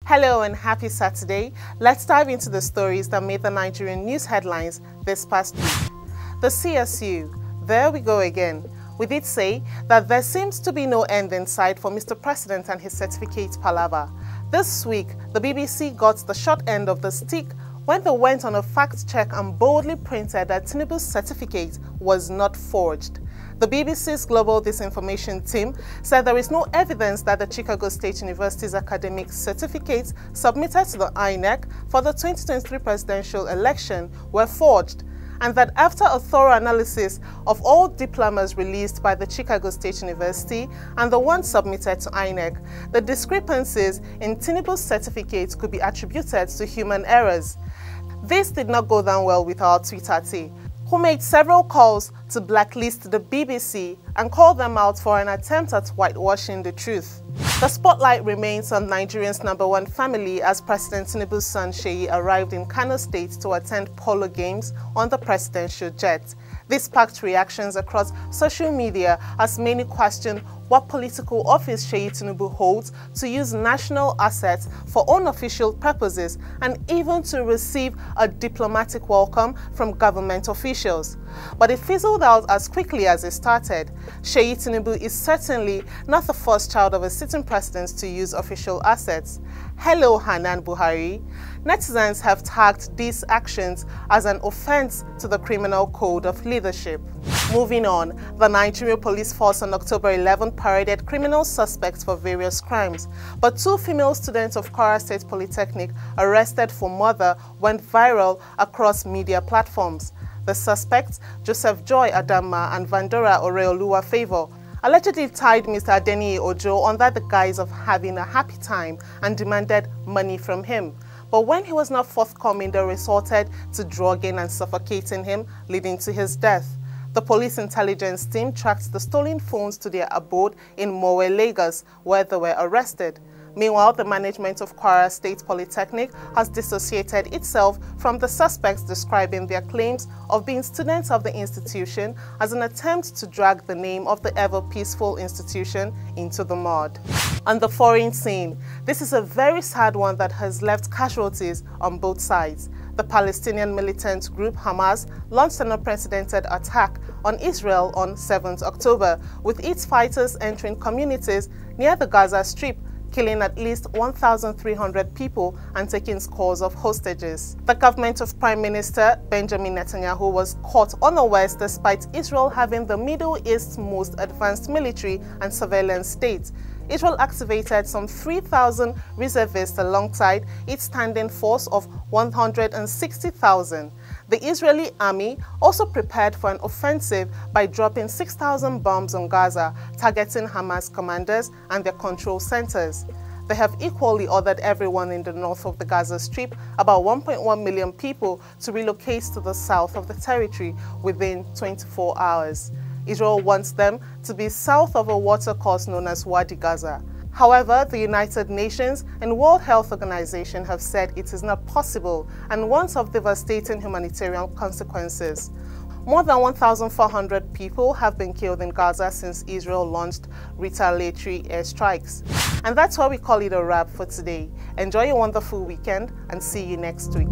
Hello and happy Saturday. Let's dive into the stories that made the Nigerian news headlines this past week. The CSU, there we go again. We did say that there seems to be no end in sight for Mr. President and his certificate palava. This week, the BBC got the short end of the stick when they went on a fact check and boldly printed that Tinubu's certificate was not forged. The BBC's Global Disinformation team said there is no evidence that the Chicago State University's academic certificates submitted to the INEC for the 2023 presidential election were forged, and that after a thorough analysis of all diplomas released by the Chicago State University and the ones submitted to INEC, the discrepancies in Tinubu's certificates could be attributed to human errors. This did not go down well with our Twitter team, who made several calls to blacklist the BBC and call them out for an attempt at whitewashing the truth. The spotlight remains on Nigerians' #1 family as President Tinubu's son Sheyi arrived in Kano State to attend polo games on the presidential jet. This sparked reactions across social media as many question what political office Sheyi Tinubu holds to use national assets for unofficial purposes and even to receive a diplomatic welcome from government officials. But it fizzled out as quickly as it started. Sheyi Tinubu is certainly not the first child of a sitting president to use official assets. Hello Hanan Buhari. Netizens have tagged these actions as an offense to the Criminal Code of Leadership. Moving on, the Nigerian police force on October 11 paraded criminal suspects for various crimes, but two female students of Kwara State Polytechnic arrested for murder went viral across media platforms. The suspects, Joseph Joy Adama and Vandora Oreoluwa Favor, allegedly tied Mr. Adeniyi Ojo under the guise of having a happy time and demanded money from him. But when he was not forthcoming, they resorted to drugging and suffocating him, leading to his death. The police intelligence team tracked the stolen phones to their abode in Mowe, Lagos, where they were arrested. Meanwhile, the management of Kwara State Polytechnic has dissociated itself from the suspects, describing their claims of being students of the institution as an attempt to drag the name of the ever-peaceful institution into the mud. On the foreign scene, this is a very sad one that has left casualties on both sides. The Palestinian militant group Hamas launched an unprecedented attack on Israel on 7th October, with its fighters entering communities near the Gaza Strip, killing at least 1,300 people and taking scores of hostages. The government of Prime Minister Benjamin Netanyahu was caught unawares despite Israel having the Middle East's most advanced military and surveillance state. Israel activated some 3,000 reservists alongside its standing force of 160,000. The Israeli army also prepared for an offensive by dropping 6,000 bombs on Gaza, targeting Hamas commanders and their control centers. They have equally ordered everyone in the north of the Gaza Strip, about 1.1 million people, to relocate to the south of the territory within 24 hours. Israel wants them to be south of a watercourse known as Wadi Gaza. However, the United Nations and World Health Organization have said it is not possible and warns of devastating humanitarian consequences. More than 1,400 people have been killed in Gaza since Israel launched retaliatory airstrikes. And that's why we call it a wrap for today. Enjoy your wonderful weekend and see you next week.